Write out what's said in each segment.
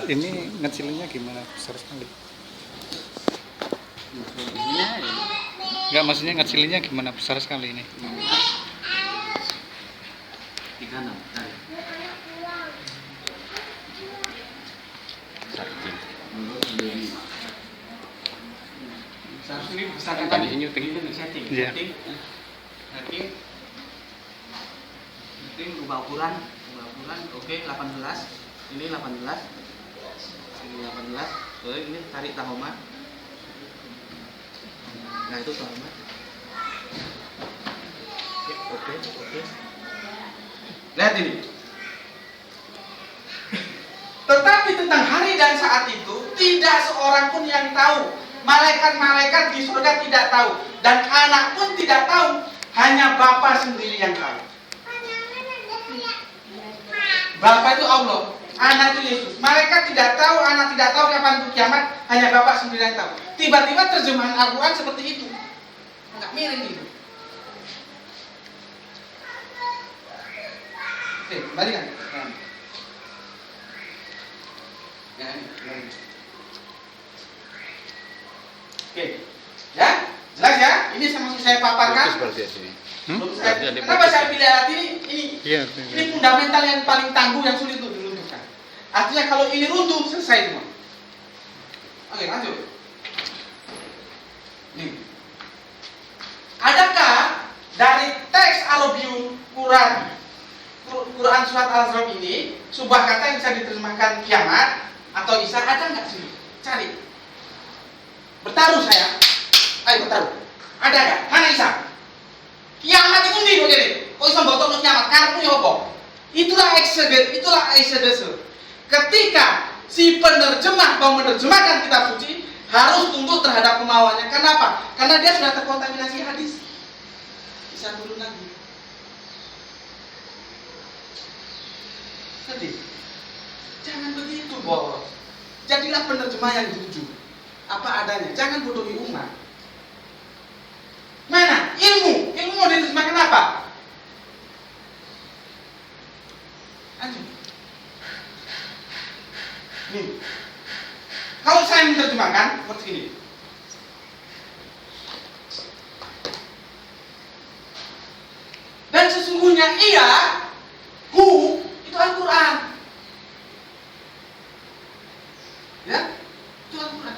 Ini ngecilinnya gimana? Besar sekali. Enggak, maksudnya ngecilinnya gimana? Besar sekali ini. 36 tarik. Seharusnya ini besar kan? Tadi nyuting. Setting. Iya. Setting ubah ukuran. Oke, 18. Ini 18. Ini 18. Oke, ini tarik tahoma. Nah, itu tahoma. Oke. Lihat ini. Tetapi tentang hari dan saat itu tidak seorang pun yang tahu. Malaikat-malaikat di surga tidak tahu, dan anak pun tidak tahu, hanya Bapa sendiri yang tahu. Bapa itu Allah, anak itu Yesus. Malaikat tidak tahu, anak tidak tahu kapan itu kiamat, hanya Bapa sendiri yang tahu. Tiba-tiba terjemahan Al-Quran seperti itu, nggak miring gitu. Oke, kembalikan. Ya, ini. Oke, ya, jelas ya. Ini sama saya paparkan. Kenapa saya pilih alat ini? Ini fundamental yang paling tangguh yang sulit untuk diruntuhkan. Artinya kalau ini runtuh selesai semua. Oke, lanjut. Nih. Adakah dari teks Al-Quran surat Al-Azraq ini sebuah kata yang bisa diterjemahkan kiamat atau Isa? Ada nggak sih? Cari. Bertaruh saya. Ayo bertaruh. Ada nggak? Mana Isa? Kiamat itu ndi kok jadi? Kok iso mbotokno kiamat? Karepmu yo apa? Itulah eksegese. Ketika si penerjemah mau menerjemahkan kitab suci harus tunduk terhadap kemauannya. Kenapa? Karena dia sudah terkontaminasi hadis. Bisa turun lagi. Sedih. Jangan begitu, Bos. Jadilah penerjemah yang jujur. Apa adanya, jangan bodohi umat. Mana ilmu mau diterjemahkan apa? Lanjut. Nih, kalau saya menerjemahkan seperti ini. Dan sesungguhnya itu Al-Quran. Ya, itu Al-Quran.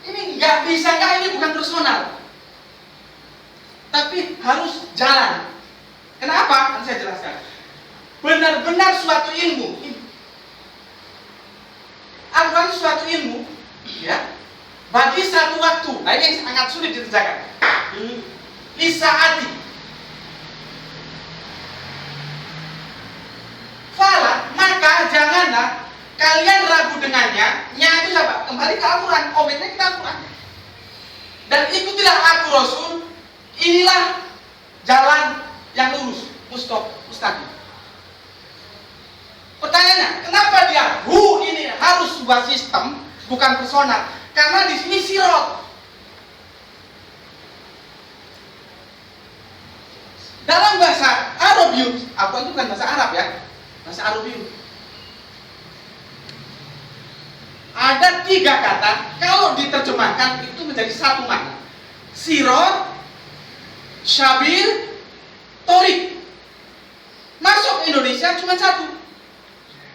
Ini ini bukan personal, tapi harus jalan. Kenapa? Nanti saya jelaskan. Benar-benar suatu ilmu. Al-Quran suatu ilmu, ya, bagi satu waktu. Nah ini yang sangat sulit dikerjakan. Lisaati. Fala, maka janganlah kalian ragu dengannya. Nya itu apa? Kembali ke Al-Quran. Komitnya kita Al-Quran. Dan ikutilah aku Rasul. Inilah jalan yang lurus, mustaqim. Pertanyaannya, kenapa dia ini harus sebuah sistem, bukan personal? Karena di sini sirot. Dalam bahasa Arabiut, apa itu bukan bahasa Arab ya? Bahasa Arabiut. Ada 3 kata, kalau diterjemahkan itu menjadi satu makna. Sirot, syabil, torik. Masuk Indonesia cuma satu.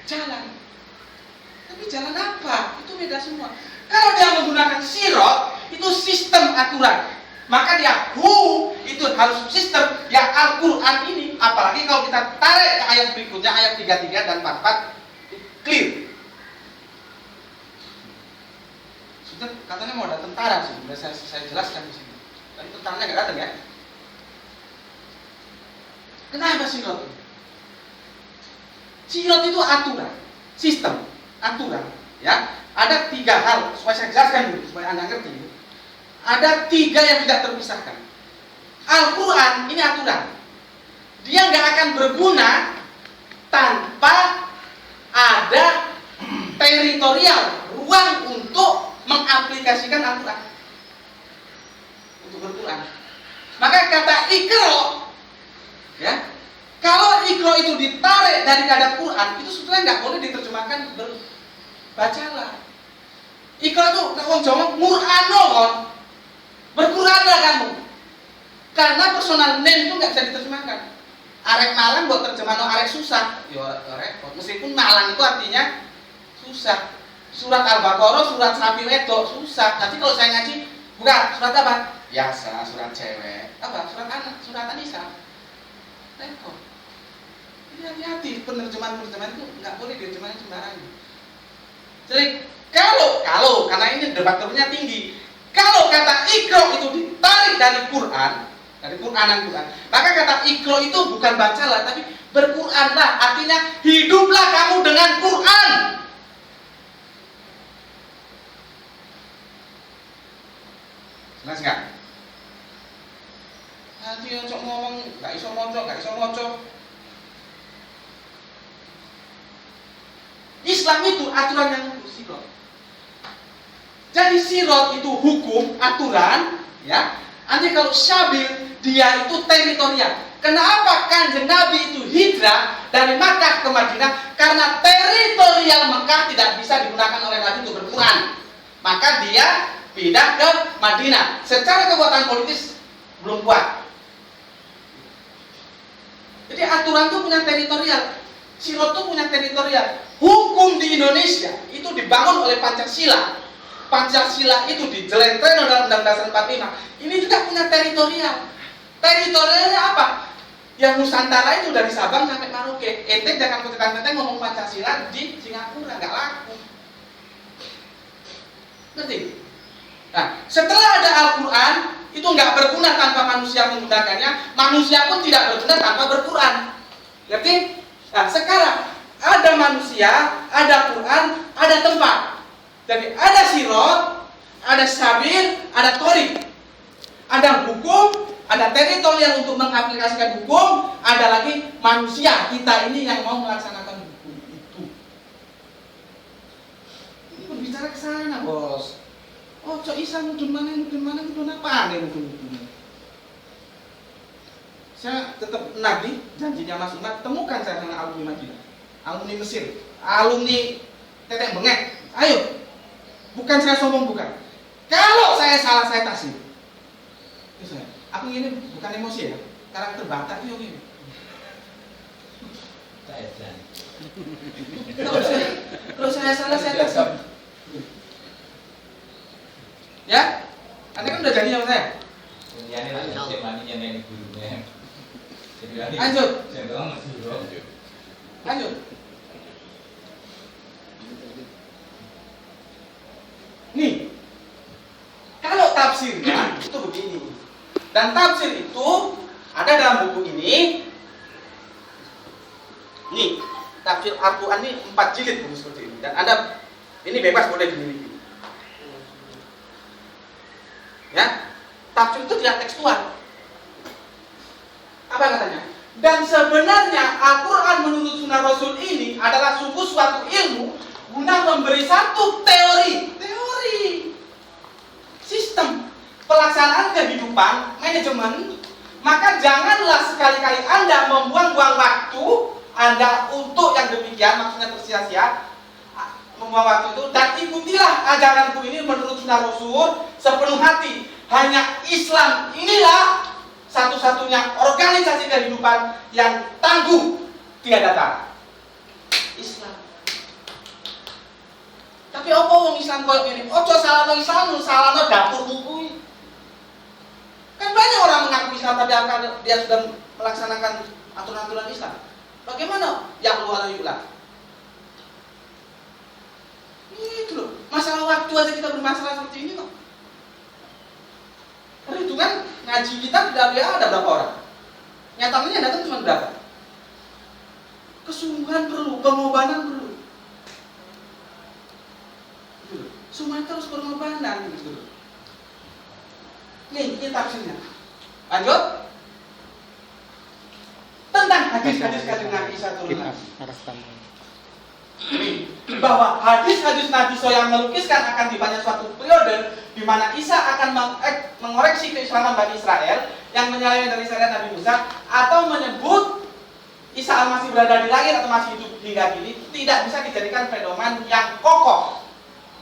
Jalan. Tapi jalan apa? Itu beda semua. Kalau dia menggunakan sirot, itu sistem aturan. Maka dia itu harus sistem yang Al-Quran ini. Apalagi kalau kita tarik ke ayat berikutnya, ayat 33 dan 44, clear. Katanya mau ada tentara sih, sudah saya jelaskan di sini. Tapi tentaranya nggak datang ya. Kenapa sirot? Sirot itu aturan, sistem, aturan. Ya, ada 3 hal supaya saya jelaskan dulu supaya anda ngerti. Ada 3 yang tidak terpisahkan. Al-Quran ini aturan. Dia nggak akan berguna tanpa ada teritorial, ruang untuk mengaplikasikan Al-Quran untuk berquran. Maka kata ikro, ya, kalau ikro itu ditarik dari kata Quran, itu sebetulnya nggak boleh diterjemahkan berbacalah. Ikro itu wong Jawa Qur'ano kon. Berquranlah kamu. Karena personal name itu nggak bisa diterjemahkan. Arek Malang buat terjemahan arek susah. Ya repot. Meskipun Malang itu artinya susah. Surat Al-Baqarah, surat sapi wedok susah. Nanti kalau saya ngaji, buka surat apa? Biasa, surat cewek. Apa? Surat anak, surat An-Nisa. Repot. Jadi hati-hati, penerjemahan-penerjemahan itu nggak boleh diterjemahkan sembarangan. Jadi kalau karena ini debat-debatnya tinggi, kalau kata ikro itu ditarik dari Quran, dari Quranan Quran, maka kata ikro itu bukan bacalah, tapi berquranlah. Artinya hiduplah kamu dengan Quran. Jelas nggak? Nanti cok ngomong nggak iso moco. Islam itu aturan yang sirot. Jadi sirot itu hukum, aturan, ya. Nanti kalau syabil, dia itu teritorial. Kenapa Kanjeng Nabi itu hijrah dari Makkah ke Madinah? Karena teritorial Makkah tidak bisa digunakan oleh Nabi untuk berquran. Maka dia pindah ke Madinah. Secara kekuatan politis belum kuat. Jadi aturan itu punya teritorial. Sirot itu punya teritorial. Hukum di Indonesia itu dibangun oleh Pancasila. Pancasila itu dijelentren dalam Undang-Undang Dasar 45. Ini juga punya teritorial. Teritorialnya apa? Yang Nusantara itu dari Sabang sampai Merauke. Ente jangan kocek-kocek ngomong Pancasila di Singapura, nggak laku. Ngerti? Nah, setelah ada Al-Quran, itu nggak berguna tanpa manusia menggunakannya. Manusia pun tidak berguna tanpa berquran. Ngerti? Nah, sekarang ada manusia, ada Quran, ada tempat. Jadi ada sirot, ada sabil, ada torik. Ada hukum, ada teritorial untuk mengaplikasikan hukum, ada lagi manusia, kita ini yang mau melaksanakan hukum itu. Ini berbicara ke sana, bos. Oh, cok Islam mudun apa nih mudun. Saya tetap Nabi, janjinya Mas Umar, temukan saya dengan alumni Madinah, alumni Mesir, alumni Tetek Bengek. Ayo, bukan saya sombong, bukan. Kalau saya salah, saya taslim. Itu saya. Aku ini bukan emosi ya, karakter Batak itu gini. Kalau saya salah, saya taslim. Ya, Anda kan udah janji sama saya. Lanjut. Nih, kalau tafsirnya itu begini. Dan tafsir itu ada dalam buku ini. Nih, tafsir Al-Quran ini 4 jilid buku seperti ini. Dan Anda ini bebas boleh dimiliki. Ya, tafsir itu tidak tekstual. Apa katanya? Dan sebenarnya Al-Quran menurut Sunnah Rasul ini adalah sungguh suatu ilmu guna memberi satu teori sistem pelaksanaan kehidupan, manajemen. Maka janganlah sekali-kali Anda membuang-buang waktu Anda untuk yang demikian, maksudnya bersia-sia membuang waktu itu, dan ikutilah ajaranku ini menurut Sunnah Rasul sepenuh hati. Hanya Islam inilah satu-satunya organisasi kehidupan yang tangguh, tiada tara. Islam. Tapi apa wong Islam koyo ini? Ojo salahno Islam, salahno dapurmu kuwi. Kan banyak orang mengaku Islam tapi dia sudah melaksanakan aturan-aturan Islam. Bagaimana? Ya Allah yulah. Itu loh. Masalah waktu aja kita bermasalah seperti ini kok. Perhitungan ngaji kita tidak ada berapa orang. Nyatanya datang cuma berapa? Kesungguhan perlu, pengorbanan perlu. Semua itu harus pengorbanan gitu. Nih, ini tafsirnya. Lanjut. Tentang hadis-hadis Kanjeng Nabi Sallallahu bahwa hadis-hadis Nabi SAW yang melukiskan akan dimana suatu periode di mana Isa akan mengoreksi keislaman Bani Israel yang menyalahi dari syariat Nabi Musa, atau menyebut Isa Isa masih berada di langit atau masih hidup hingga kini tidak bisa dijadikan pedoman yang kokoh.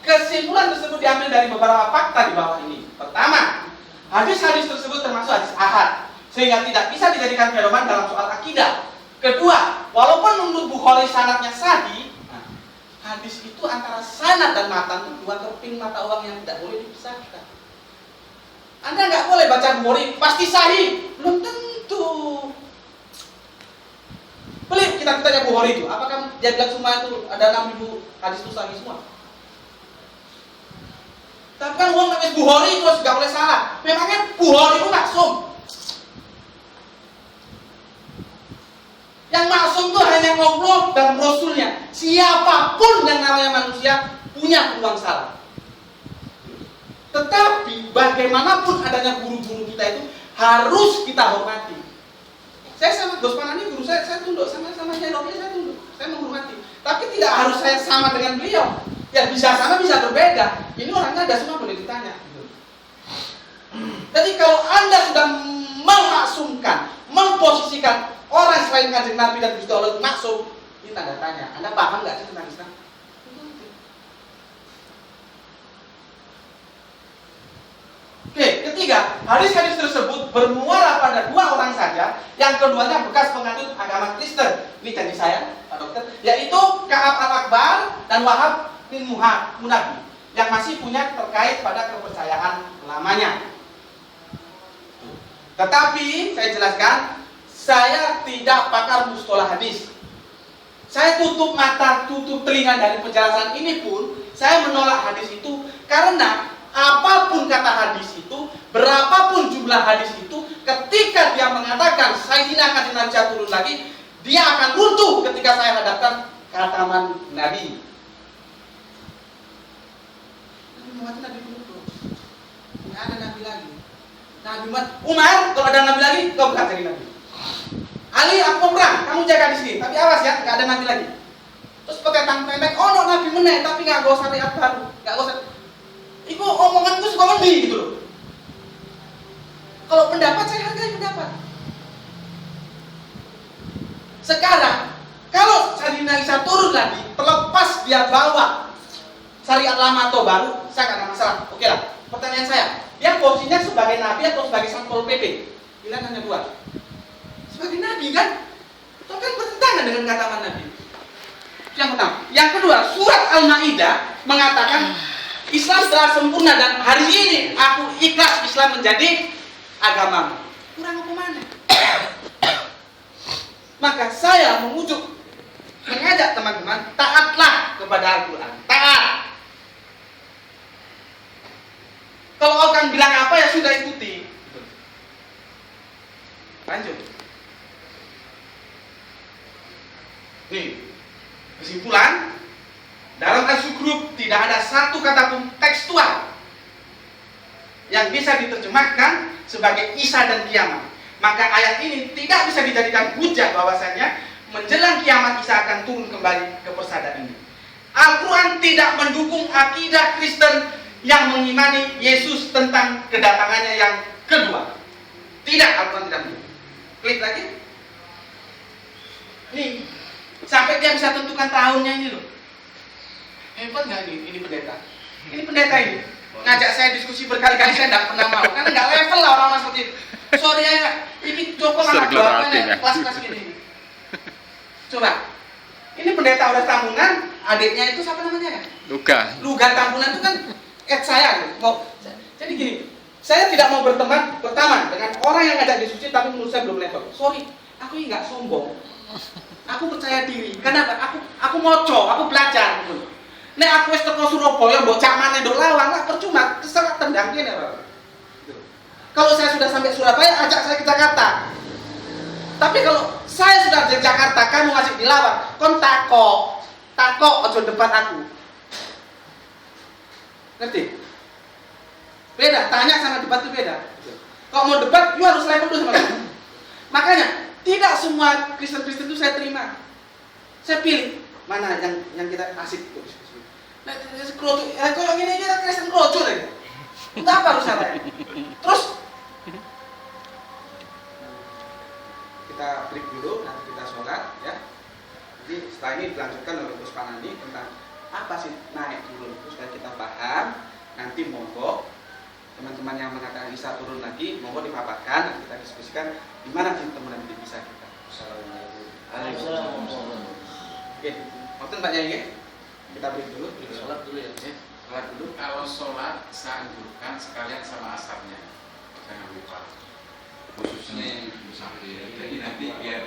Kesimpulan tersebut diambil dari beberapa fakta di bawah ini. Pertama, hadis-hadis tersebut termasuk hadis ahad, sehingga tidak bisa dijadikan pedoman dalam soal akidah. Kedua, walaupun menurut Bukhari sanadnya sahih, hadis itu antara sanad dan matan itu dua keping mata uang yang tidak boleh dipisahkan. Anda nggak boleh baca Bukhari pasti sahih, belum tentu. Pelit kita tanya Bukhari itu, apakah dia bilang semua itu ada 6.000 hadis itu sahih semua? Tapi kan uang namanya Bukhari itu nggak boleh salah. Memangnya Bukhari itu maksum? Yang maksum itu hanya Allah dan Rasulnya. Siapapun yang namanya manusia punya peluang salah. Tetapi bagaimanapun adanya guru-guru kita itu harus kita hormati. Saya sama Gus Panani guru saya tunduk, sama Nyai Rocky saya tunduk, saya menghormati. Tapi tidak harus saya sama dengan beliau. Ya bisa sama bisa berbeda. Ini orangnya ada semua boleh ditanya. Jadi kalau Anda sudah memaksumkan, memposisikan orang selain Kanjeng Nabi dan Gusti Allah maksum, ini tanda tanya. Anda paham nggak sih tentang Islam? Oke, ketiga, hadis-hadis tersebut bermuara pada dua orang saja. Yang keduanya bekas penganut agama Kristen. Ini janji saya, Pak Dokter, yaitu Ka'ab al-Akbar dan Wahab bin Munabi, yang masih punya terkait pada kepercayaan lamanya. Tetapi saya jelaskan, saya tidak pakar mustalah hadis. Saya tutup mata, tutup telinga dari penjelasan ini pun, saya menolak hadis itu karena apapun kata hadis itu, berapapun jumlah hadis itu, ketika dia mengatakan Sayyidina Kanjeng Nabi turun lagi, dia akan runtuh ketika saya hadapkan kataman Nabi. Nabi penuh, nggak ada Nabi lagi. Nabi Umar, kalau ada Nabi lagi, kau bukan jadi Nabi. Ali, aku perang, kamu jaga di sini. Tapi awas ya, nggak ada Nabi lagi. Terus petang, oh no, Nabi meneh, tapi nggak gak usah syariat baru, nggak usah. Iku omongan itu suka mendi gitu loh. Kalau pendapat saya hargai pendapat. Sekarang, kalau Sayyidina Isa turun lagi, terlepas dia bawa syariat lama atau baru, saya nggak ada masalah. Oke lah. Pertanyaan saya, dia posisinya sebagai nabi atau sebagai satpol PP? Pilihan hanya dua. Sebagai nabi kan? Itu kan bertentangan dengan kata nabi. Yang pertama. Yang kedua, surat Al-Maidah mengatakan Islam telah sempurna dan hari ini aku ikhlas Islam menjadi agamamu. Kurang apa mana? Maka saya mengajak teman-teman, taatlah kepada Al-Quran. Taat. Kalau orang bilang apa ya sudah ikuti. Lanjut. Nih, kesimpulan, dalam As-Zukhruf tidak ada satu kata pun tekstual yang bisa diterjemahkan sebagai Isa dan kiamat. Maka ayat ini tidak bisa dijadikan hujah bahwasanya menjelang kiamat Isa akan turun kembali ke persada ini. Al-Quran tidak mendukung akidah Kristen yang mengimani Yesus tentang kedatangannya yang kedua. Tidak, Al-Quran tidak mendukung. Klik lagi. Nih, sampai dia bisa tentukan tahunnya ini loh. Hebat nggak ini? Ini pendeta. Ini pendeta ini. Ngajak saya diskusi berkali-kali, saya tidak pernah mau. Karena nggak level lah orang seperti itu. Sorry ya, ini Joko anak jawabannya kelas-kelas gini. Coba, ini pendeta udah Tambunan, adiknya itu siapa namanya ya? Luga Tambunan itu kan saya. Jadi gini, saya tidak mau berteman dengan orang yang ngajak diskusi tapi menurut saya belum level. Sorry, aku ini nggak sombong. Aku percaya diri. Kenapa? Aku moco, aku belajar. Nek aku wis teko Surabaya mbok cak maneh nduk lawang lah percuma, terserah tendang kene. Kalau saya sudah sampai Surabaya, ajak saya ke Jakarta. Tapi kalau saya sudah di Jakarta, kamu masih di Lawang, kon takok ojo debat aku. Ngerti? Beda, tanya sama debat itu beda. Kalau mau debat, you harus level dulu sama aku. Makanya, tidak semua Kristen-Kristen itu saya terima. Saya pilih mana yang kita asik itu. Nah, kalau gini kita Kristen kroco lagi. Entah apa harus saya. Terus kita break dulu, nanti kita sholat ya. Jadi setelah ini dilanjutkan oleh Gus Panani tentang apa sih naik turun itu supaya kita paham. Nanti monggo teman-teman yang mengatakan bisa turun lagi, monggo dipaparkan, nanti kita diskusikan di mana sih teman nanti bisa kita. Assalamualaikum. Oke, waktu Pak Yai, kita break dulu, sholat dulu ya. Sholat dulu. Kalau sholat saya anjurkan sekalian sama asapnya, jangan lupa. Khususnya yang musafir. Jadi nanti biar